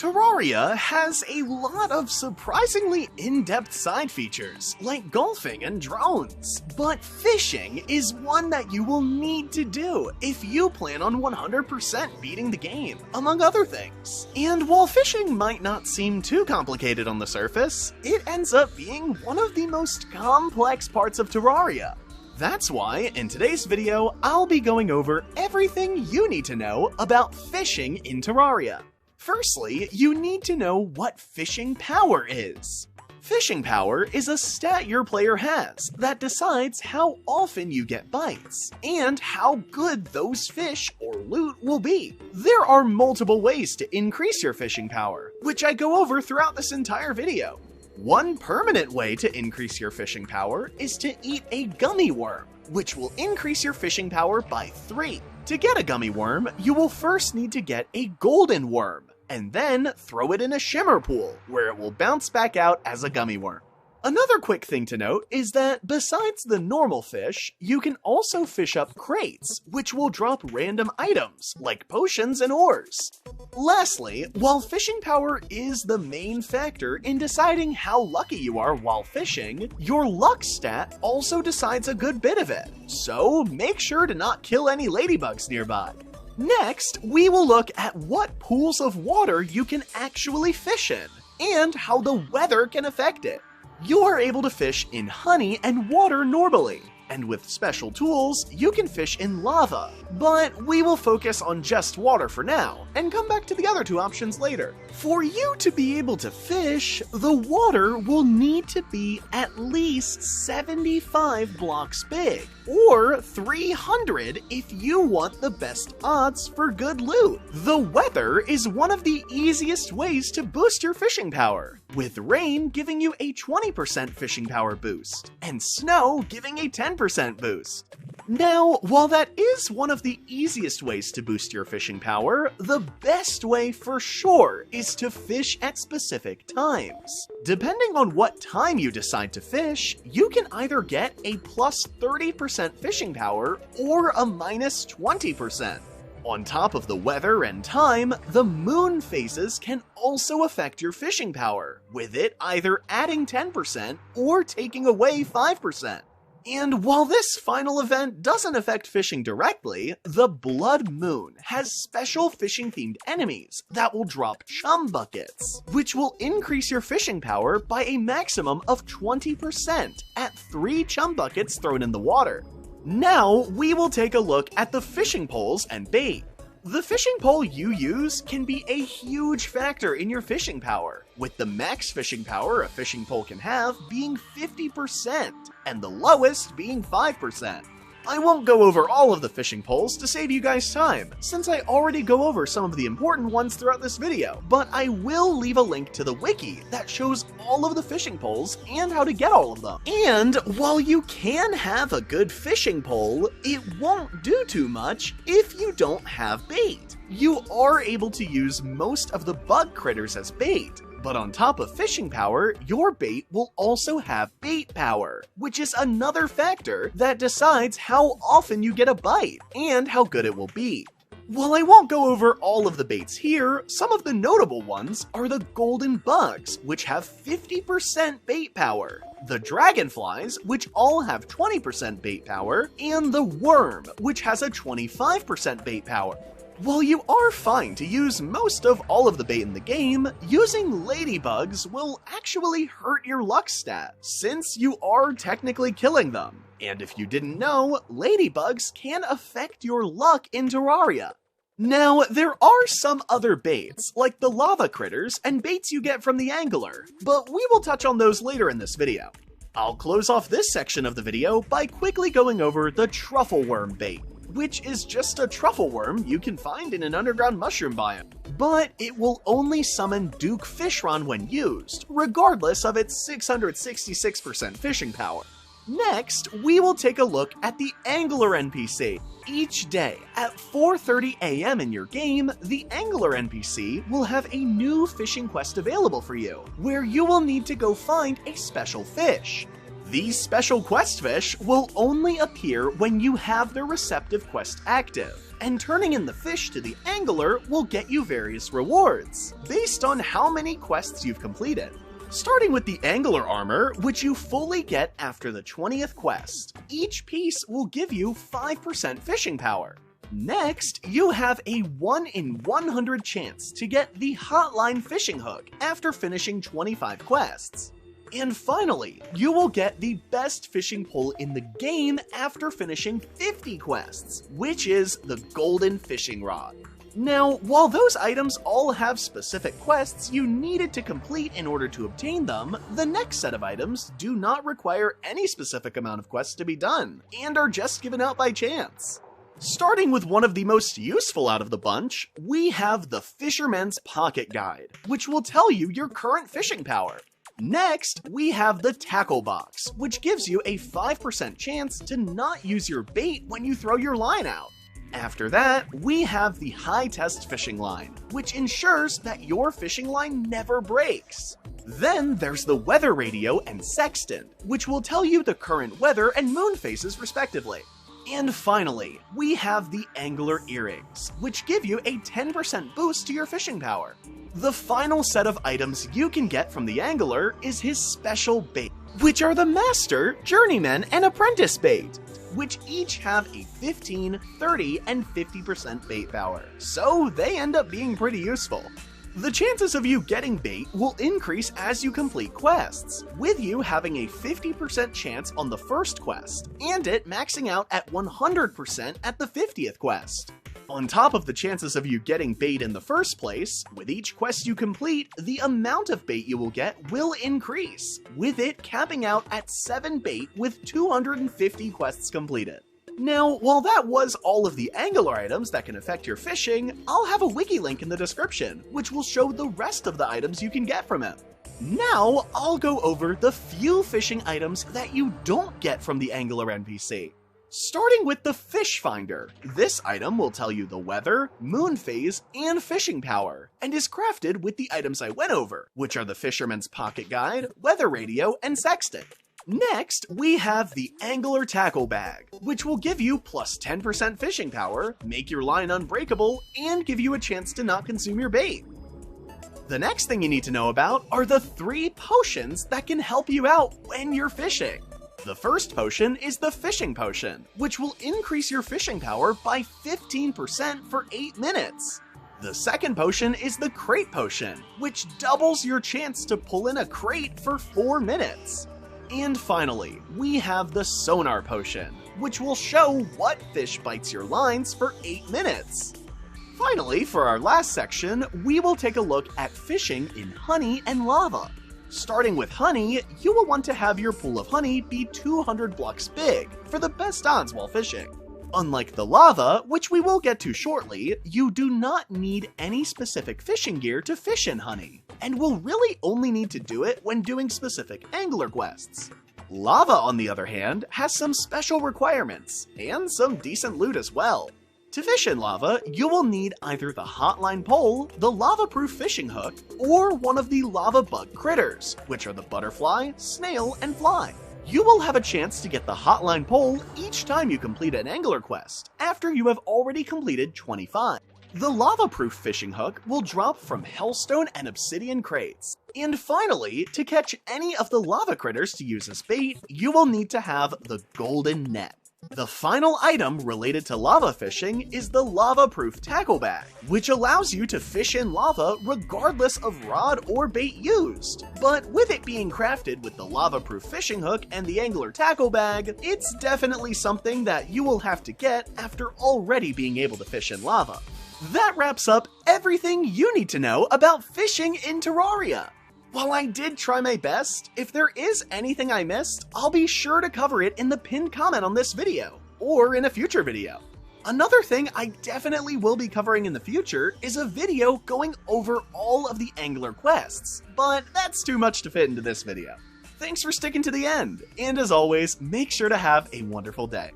Terraria has a lot of surprisingly in-depth side features, like golfing and drones, but fishing is one that you will need to do if you plan on 100% beating the game, among other things. And while fishing might not seem too complicated on the surface, it ends up being one of the most complex parts of Terraria. That's why, in today's video, I'll be going over everything you need to know about fishing in Terraria. Firstly, you need to know what fishing power is. Fishing power is a stat your player has that decides how often you get bites, and how good those fish or loot will be. There are multiple ways to increase your fishing power, which I go over throughout this entire video. One permanent way to increase your fishing power is to eat a gummy worm, which will increase your fishing power by 3. To get a gummy worm, you will first need to get a golden worm, and then throw it in a shimmer pool, where it will bounce back out as a gummy worm. Another quick thing to note is that besides the normal fish, you can also fish up crates, which will drop random items, like potions and ores. Lastly, while fishing power is the main factor in deciding how lucky you are while fishing, your luck stat also decides a good bit of it, so make sure to not kill any ladybugs nearby. Next, we will look at what pools of water you can actually fish in, and how the weather can affect it. You are able to fish in honey and water normally, and with special tools, you can fish in lava, but we will focus on just water for now, and come back to the other two options later. For you to be able to fish, the water will need to be at least 75 blocks big, or 300 if you want the best odds for good loot. The weather is one of the easiest ways to boost your fishing power, with rain giving you a 20% fishing power boost, and snow giving a 10% boost. Now, while that is one of the easiest ways to boost your fishing power, the best way for sure is to fish at specific times. Depending on what time you decide to fish, you can either get a plus 30% fishing power or a minus 20%. On top of the weather and time, the moon phases can also affect your fishing power, with it either adding 10% or taking away 5%. And while this final event doesn't affect fishing directly, the blood moon has special fishing-themed enemies that will drop chum buckets, which will increase your fishing power by a maximum of 20% at 3 chum buckets thrown in the water. Now, we will take a look at the fishing poles and bait. The fishing pole you use can be a huge factor in your fishing power, with the max fishing power a fishing pole can have being 50%, and the lowest being 5%. I won't go over all of the fishing poles to save you guys time, since I already go over some of the important ones throughout this video, but I will leave a link to the wiki that shows all of the fishing poles and how to get all of them. And while you can have a good fishing pole, it won't do too much if you don't have bait. You are able to use most of the bug critters as bait, but on top of fishing power, your bait will also have bait power, which is another factor that decides how often you get a bite and how good it will be. While I won't go over all of the baits here, some of the notable ones are the golden bugs, which have 50% bait power, the dragonflies, which all have 20% bait power, and the worm, which has a 25% bait power. While you are fine to use most of all of the bait in the game, using ladybugs will actually hurt your luck stat, since you are technically killing them. And if you didn't know, ladybugs can affect your luck in Terraria. Now, there are some other baits, like the lava critters and baits you get from the angler, but we will touch on those later in this video. I'll close off this section of the video by quickly going over the truffle worm bait, which is just a truffle worm you can find in an underground mushroom biome. But it will only summon Duke Fishron when used, regardless of its 666% fishing power. Next, we will take a look at the Angler NPC. Each day, at 4:30 AM in your game, the Angler NPC will have a new fishing quest available for you, where you will need to go find a special fish. These special quest fish will only appear when you have their receptive quest active, and turning in the fish to the angler will get you various rewards, based on how many quests you've completed. Starting with the angler armor, which you fully get after the 20th quest. Each piece will give you 5% fishing power. Next, you have a 1 in 100 chance to get the hotline fishing hook after finishing 25 quests. And finally, you will get the best fishing pole in the game after finishing 50 quests, which is the golden fishing rod. Now, while those items all have specific quests you needed to complete in order to obtain them, the next set of items do not require any specific amount of quests to be done, and are just given out by chance. Starting with one of the most useful out of the bunch, we have the Fisherman's Pocket Guide, which will tell you your current fishing power. Next, we have the Tackle Box, which gives you a 5% chance to not use your bait when you throw your line out. After that, we have the High Test Fishing Line, which ensures that your fishing line never breaks. Then there's the Weather Radio and Sextant, which will tell you the current weather and moon phases respectively. And finally, we have the Angler Earrings, which give you a 10% boost to your fishing power. The final set of items you can get from the angler is his special bait, which are the Master, Journeyman, and Apprentice bait, which each have a 15, 30, and 50% bait power, so they end up being pretty useful. The chances of you getting bait will increase as you complete quests, with you having a 50% chance on the first quest, and it maxing out at 100% at the 50th quest. On top of the chances of you getting bait in the first place, with each quest you complete, the amount of bait you will get will increase, with it capping out at 7 bait with 250 quests completed. Now, while that was all of the angler items that can affect your fishing, I'll have a wiki link in the description, which will show the rest of the items you can get from him. Now, I'll go over the few fishing items that you don't get from the angler NPC. Starting with the Fish Finder, this item will tell you the weather, moon phase, and fishing power, and is crafted with the items I went over, which are the Fisherman's Pocket Guide, Weather Radio, and Sextant. Next, we have the Angler Tackle Bag, which will give you plus 10% fishing power, make your line unbreakable, and give you a chance to not consume your bait. The next thing you need to know about are the 3 potions that can help you out when you're fishing. The first potion is the Fishing Potion, which will increase your fishing power by 15% for 8 minutes. The second potion is the Crate Potion, which doubles your chance to pull in a crate for 4 minutes. And finally, we have the Sonar Potion, which will show what fish bites your lines for 8 minutes. Finally, for our last section, we will take a look at fishing in honey and lava. Starting with honey, you will want to have your pool of honey be 200 blocks big for the best odds while fishing. Unlike the lava, which we will get to shortly, you do not need any specific fishing gear to fish in honey, and will really only need to do it when doing specific angler quests. Lava, on the other hand, has some special requirements, and some decent loot as well. To fish in lava, you will need either the hotline pole, the lava-proof fishing hook, or one of the lava bug critters, which are the butterfly, snail, and fly. You will have a chance to get the hotline pole each time you complete an angler quest, after you have already completed 25. The lava-proof fishing hook will drop from hellstone and obsidian crates. And finally, to catch any of the lava critters to use as bait, you will need to have the golden net. The final item related to lava fishing is the lava-proof tackle bag, which allows you to fish in lava regardless of rod or bait used. But with it being crafted with the lava-proof fishing hook and the angler tackle bag, it's definitely something that you will have to get after already being able to fish in lava. That wraps up everything you need to know about fishing in Terraria. While I did try my best, if there is anything I missed, I'll be sure to cover it in the pinned comment on this video, or in a future video. Another thing I definitely will be covering in the future is a video going over all of the angler quests, but that's too much to fit into this video. Thanks for sticking to the end, and as always, make sure to have a wonderful day.